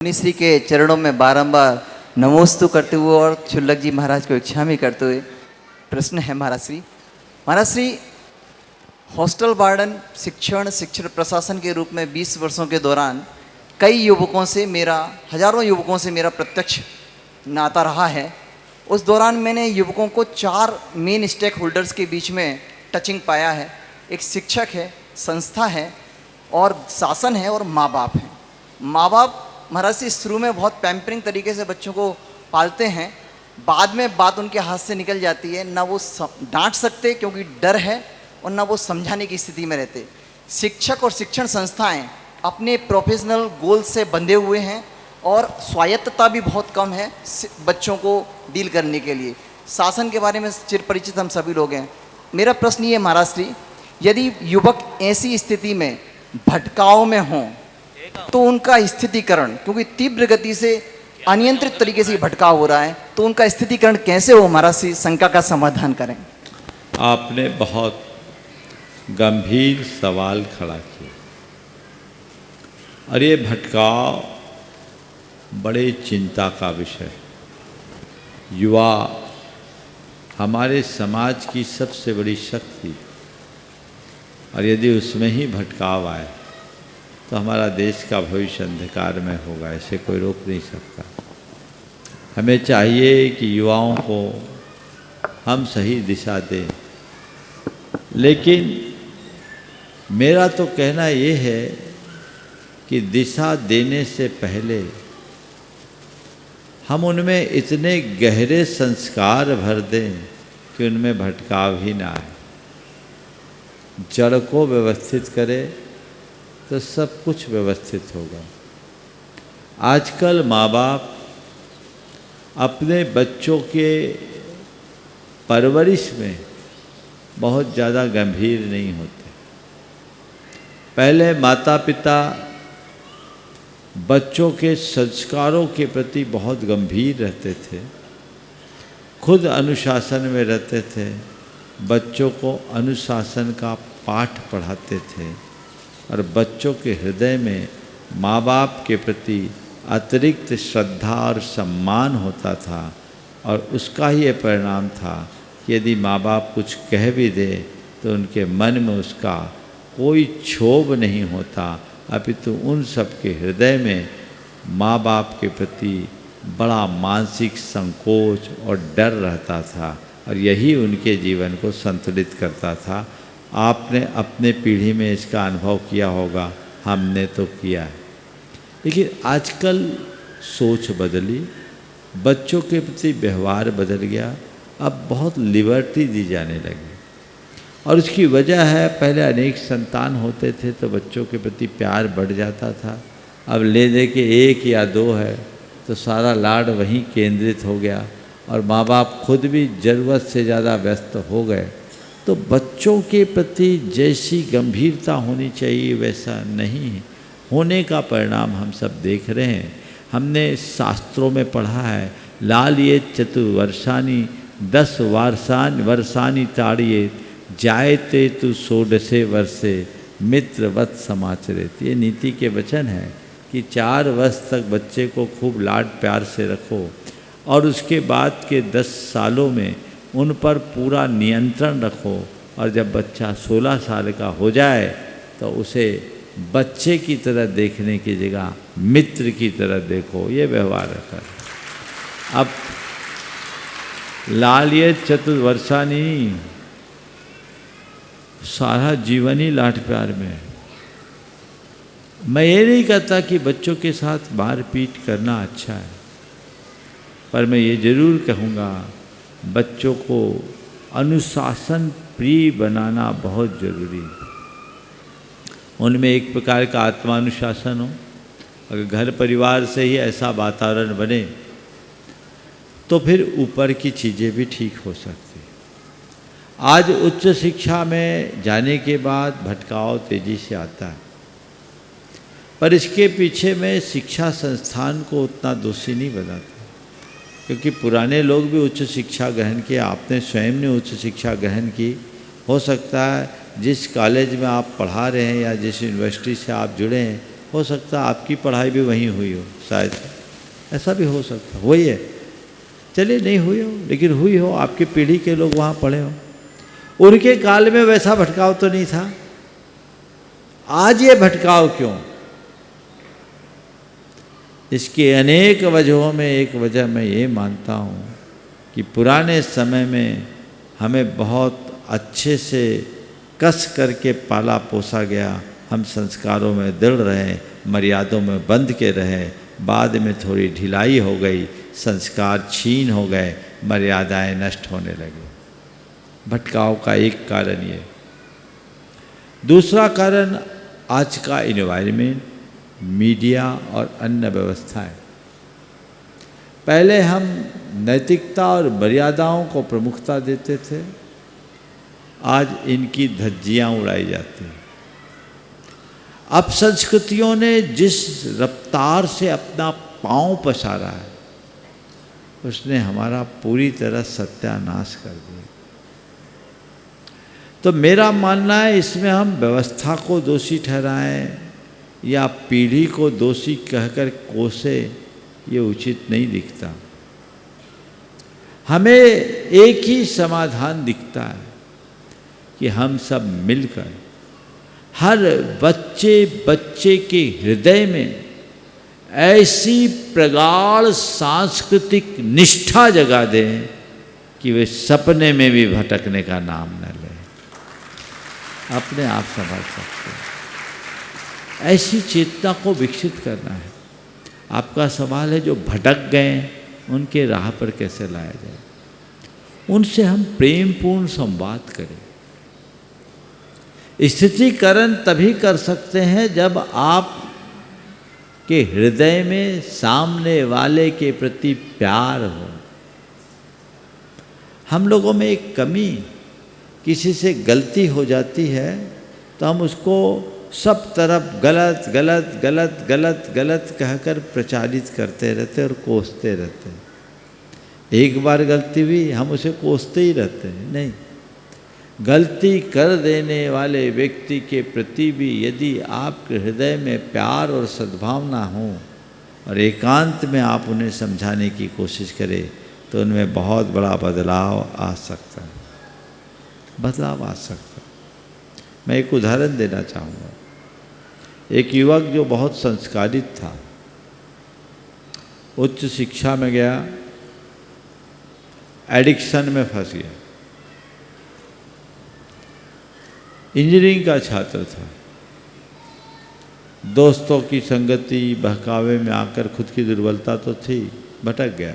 मुनिश्री के चरणों में बारंबार नमोस्तु करते हुए और क्षुल्लक जी महाराज को इच्छामी करते हुए प्रश्न है महाराज श्री हॉस्टल वार्डन शिक्षण प्रशासन के रूप में 20 वर्षों के दौरान हजारों युवकों से मेरा प्रत्यक्ष नाता रहा है। उस दौरान मैंने युवकों को 4 मेन स्टेक होल्डर्स के बीच में टचिंग पाया है। एक शिक्षक है, संस्था है और शासन है और माँ बाप हैं। माँ बाप महाराज से शुरू में बहुत पैम्परिंग तरीके से बच्चों को पालते हैं, बाद में बात उनके हाथ से निकल जाती है। ना वो डांट सकते क्योंकि डर है और ना वो समझाने की स्थिति में रहते। शिक्षक और शिक्षण संस्थाएं अपने प्रोफेशनल गोल से बंधे हुए हैं और स्वायत्तता भी बहुत कम है बच्चों को डील करने के लिए। शासन के बारे में चिरपरिचित हम सभी लोग हैं। मेरा प्रश्न ये महाराज श्री, यदि युवक ऐसी स्थिति में भटकाव में हों तो उनका स्थितिकरण, क्योंकि तीव्र गति से अनियंत्रित तरीके से भटकाव हो रहा है, तो उनका स्थितिकरण कैसे हो महाराज श्री, शंका का समाधान करें। आपने बहुत गंभीर सवाल खड़ा किया और ये भटकाव बड़े चिंता का विषय। युवा हमारे समाज की सबसे बड़ी शक्ति, और यदि उसमें ही भटकाव आए तो हमारा देश का भविष्य अंधकार में होगा, ऐसे कोई रोक नहीं सकता। हमें चाहिए कि युवाओं को हम सही दिशा दें, लेकिन मेरा तो कहना ये है कि दिशा देने से पहले हम उनमें इतने गहरे संस्कार भर दें कि उनमें भटकाव ही ना आए। जड़ को व्यवस्थित करें तो सब कुछ व्यवस्थित होगा। आजकल माँ बाप अपने बच्चों के परवरिश में बहुत ज़्यादा गंभीर नहीं होते। पहले माता पिता बच्चों के संस्कारों के प्रति बहुत गंभीर रहते थे, खुद अनुशासन में रहते थे, बच्चों को अनुशासन का पाठ पढ़ाते थे और बच्चों के हृदय में माँ बाप के प्रति अतिरिक्त श्रद्धा और सम्मान होता था। और उसका ही ये परिणाम था कि यदि माँ बाप कुछ कह भी दे तो उनके मन में उसका कोई क्षोभ नहीं होता, अपितु उन सब के हृदय में माँ बाप के प्रति बड़ा मानसिक संकोच और डर रहता था और यही उनके जीवन को संतुलित करता था। आपने अपने पीढ़ी में इसका अनुभव किया होगा, हमने तो किया है। लेकिन आजकल सोच बदली, बच्चों के प्रति व्यवहार बदल गया, अब बहुत लिबर्टी दी जाने लगी। और उसकी वजह है, पहले अनेक संतान होते थे तो बच्चों के प्रति प्यार बढ़ जाता था। अब ले दे के 1 या 2 है तो सारा लाड वहीं केंद्रित हो गया और माँ बाप खुद भी ज़रूरत से ज़्यादा व्यस्त हो गए। तो बच्चों के प्रति जैसी गंभीरता होनी चाहिए वैसा नहीं होने का परिणाम हम सब देख रहे हैं। हमने शास्त्रों में पढ़ा है, लालिये चतुर्वर्षानि 10 वर्षानि ताड़िये जायते तु 16 वर्षे मित्रवत समाचरेत। ये नीति के वचन है कि 4 वर्ष तक बच्चे को खूब लाड प्यार से रखो और उसके बाद के 10 सालों में उन पर पूरा नियंत्रण रखो, और जब बच्चा 16 साल का हो जाए तो उसे बच्चे की तरह देखने की जगह मित्र की तरह देखो। ये व्यवहार रहता है। अब लालिये चतुर्वर्षानि, सारा जीवन ही लाड प्यार में है। मैं ये नहीं कहता कि बच्चों के साथ मारपीट करना अच्छा है, पर मैं ये जरूर कहूँगा बच्चों को अनुशासन प्रिय बनाना बहुत जरूरी है। उनमें एक प्रकार का आत्मानुशासन हो। अगर घर परिवार से ही ऐसा वातावरण बने तो फिर ऊपर की चीज़ें भी ठीक हो सकती। आज उच्च शिक्षा में जाने के बाद भटकाव तेजी से आता है, पर इसके पीछे मैं शिक्षा संस्थान को उतना दोषी नहीं बनाता, क्योंकि पुराने लोग भी उच्च शिक्षा ग्रहण किए, आपने स्वयं ने उच्च शिक्षा ग्रहण की। हो सकता है जिस कॉलेज में आप पढ़ा रहे हैं या जिस यूनिवर्सिटी से आप जुड़े हैं हो सकता आपकी पढ़ाई भी वहीं हुई हो, शायद ऐसा भी हो सकता, वही है। चलिए नहीं हुई हो, लेकिन हुई हो, आपकी पीढ़ी के लोग वहाँ पढ़े हो। उनके काल में वैसा भटकाव तो नहीं था, आज ये भटकाव क्यों? इसके अनेक वजहों में एक वजह मैं ये मानता हूँ कि पुराने समय में हमें बहुत अच्छे से कस करके पाला पोसा गया, हम संस्कारों में दृढ़ रहे, मर्यादों में बंध के रहे। बाद में थोड़ी ढिलाई हो गई, संस्कार छीन हो गए, मर्यादाएं नष्ट होने लगी। भटकाव का एक कारण ये। दूसरा कारण आज का इन्वायरमेंट, मीडिया और अन्य व्यवस्थाएं। पहले हम नैतिकता और मर्यादाओं को प्रमुखता देते थे, आज इनकी धज्जियां उड़ाई जाती हैं। अब संस्कृतियों ने जिस रफ्तार से अपना पांव पसारा है, उसने हमारा पूरी तरह सत्यानाश कर दिया। तो मेरा मानना है इसमें हम व्यवस्था को दोषी ठहराएं या पीढ़ी को दोषी कहकर कोसे, ये उचित नहीं दिखता। हमें एक ही समाधान दिखता है कि हम सब मिलकर हर बच्चे बच्चे के हृदय में ऐसी प्रगाढ़ सांस्कृतिक निष्ठा जगा दें कि वे सपने में भी भटकने का नाम न लें, अपने आप संभाल सकते हैं। ऐसी चेतना को विकसित करना है। आपका सवाल है जो भटक गए उनके राह पर कैसे लाया जाए, उनसे हम प्रेमपूर्ण संवाद करें। स्थितीकरण तभी कर सकते हैं जब आप के हृदय में सामने वाले के प्रति प्यार हो। हम लोगों में एक कमी, किसी से गलती हो जाती है तो हम उसको सब तरफ गलत गलत गलत गलत गलत कहकर प्रचारित करते रहते और कोसते रहते हैं। एक बार गलती हुई हम उसे कोसते ही रहते हैं। नहीं, गलती कर देने वाले व्यक्ति के प्रति भी यदि आपके हृदय में प्यार और सद्भावना हो और एकांत में आप उन्हें समझाने की कोशिश करें तो उनमें बहुत बड़ा बदलाव आ सकता है, बदलाव आ सकता है। मैं एक उदाहरण देना चाहूँगा। एक युवक जो बहुत संस्कारित था, उच्च शिक्षा में गया, एडिक्शन में फंस गया। इंजीनियरिंग का छात्र था, दोस्तों की संगति बहकावे में आकर खुद की दुर्बलता तो थी, भटक गया।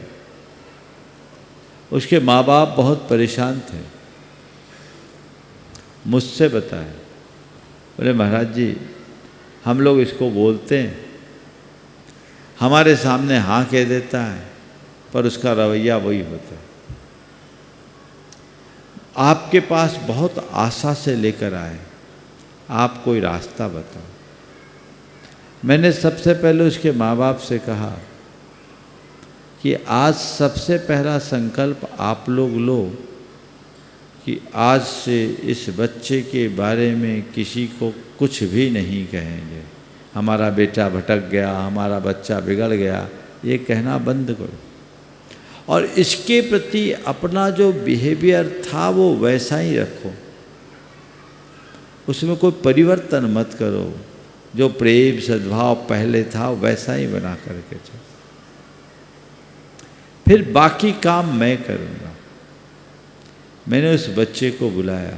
उसके माँ बाप बहुत परेशान थे, मुझसे बताए, बोले महाराज जी हम लोग इसको बोलते हैं, हमारे सामने हाँ कह देता है पर उसका रवैया वही होता है। आपके पास बहुत आशा से लेकर आए, आप कोई रास्ता बताओ। मैंने सबसे पहले उसके माँ बाप से कहा कि आज सबसे पहला संकल्प आप लोग लो कि आज से इस बच्चे के बारे में किसी को कुछ भी नहीं कहेंगे। हमारा बेटा भटक गया, हमारा बच्चा बिगड़ गया, ये कहना बंद करो। और इसके प्रति अपना जो बिहेवियर था वो वैसा ही रखो, उसमें कोई परिवर्तन मत करो। जो प्रेम सद्भाव पहले था वैसा ही बना करके चलो, फिर बाकी काम मैं करूँगा। मैंने उस बच्चे को बुलाया,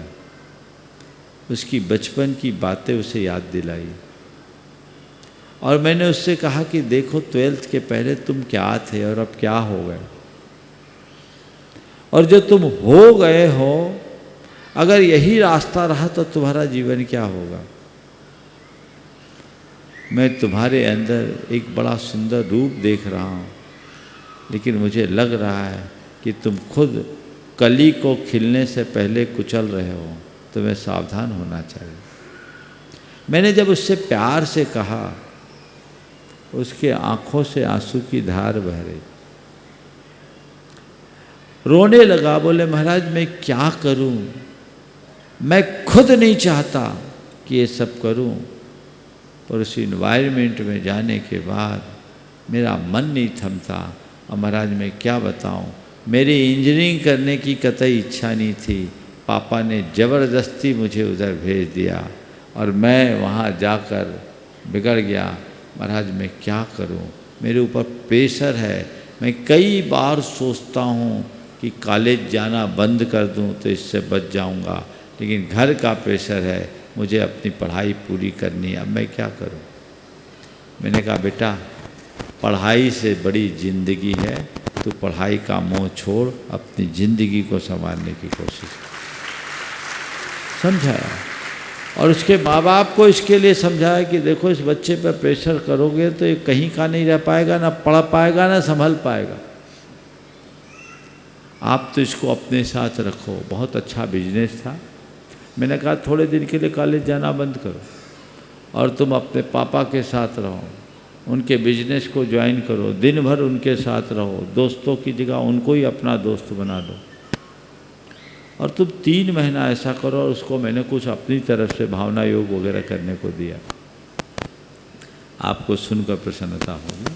उसकी बचपन की बातें उसे याद दिलाई और मैंने उससे कहा कि देखो 12th के पहले तुम क्या थे और अब क्या हो गए, और जो तुम हो गए हो अगर यही रास्ता रहा तो तुम्हारा जीवन क्या होगा। मैं तुम्हारे अंदर एक बड़ा सुंदर रूप देख रहा हूँ, लेकिन मुझे लग रहा है कि तुम खुद कली को खिलने से पहले कुचल रहे हो, तुम्हें सावधान होना चाहिए। मैंने जब उससे प्यार से कहा, उसके आंखों से आंसू की धार बह रही, रोने लगा। बोले महाराज मैं क्या करूं, मैं खुद नहीं चाहता कि ये सब करूं, पर उस इन्वायरमेंट में जाने के बाद मेरा मन नहीं थमता। और महाराज मैं क्या बताऊं, मेरी इंजीनियरिंग करने की कतई इच्छा नहीं थी, पापा ने ज़बरदस्ती मुझे उधर भेज दिया और मैं वहाँ जाकर बिगड़ गया। महाराज मैं क्या करूं, मेरे ऊपर प्रेशर है। मैं कई बार सोचता हूँ कि कॉलेज जाना बंद कर दूं तो इससे बच जाऊंगा, लेकिन घर का प्रेशर है, मुझे अपनी पढ़ाई पूरी करनी है, अब मैं क्या करूं। मैंने कहा बेटा पढ़ाई से बड़ी ज़िंदगी है, तू पढ़ाई का मोह छोड़, अपनी ज़िंदगी को संवारने की कोशिश कर। समझाया और उसके माँ बाप को इसके लिए समझाया कि देखो इस बच्चे पर प्रेशर करोगे तो ये कहीं का नहीं रह पाएगा, ना पढ़ पाएगा ना संभल पाएगा। आप तो इसको अपने साथ रखो। बहुत अच्छा बिजनेस था। मैंने कहा थोड़े दिन के लिए कॉलेज जाना बंद करो और तुम अपने पापा के साथ रहो, उनके बिजनेस को ज्वाइन करो, दिन भर उनके साथ रहो, दोस्तों की जगह उनको ही अपना दोस्त बना लो और तुम 3 महीना ऐसा करो। और उसको मैंने कुछ अपनी तरफ से भावना योग वगैरह करने को दिया। आपको सुनकर प्रसन्नता होगी।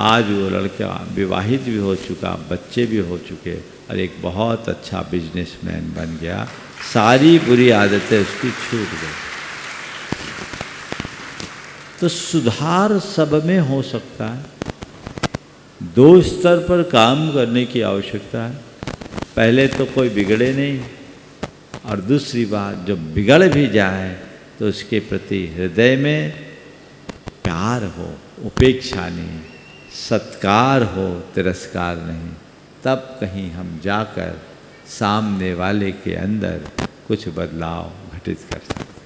आज वो लड़का विवाहित भी हो चुका, बच्चे भी हो चुके और एक बहुत अच्छा बिजनेसमैन बन गया। सारी बुरी आदतें उसकी छूट गई। तो सुधार सब में हो सकता है। 2 स्तर पर काम करने की आवश्यकता है। पहले तो कोई बिगड़े नहीं, और दूसरी बात जो बिगड़ भी जाए तो उसके प्रति हृदय में प्यार हो, उपेक्षा नहीं, सत्कार हो, तिरस्कार नहीं। तब कहीं हम जाकर सामने वाले के अंदर कुछ बदलाव घटित कर सकते हैं।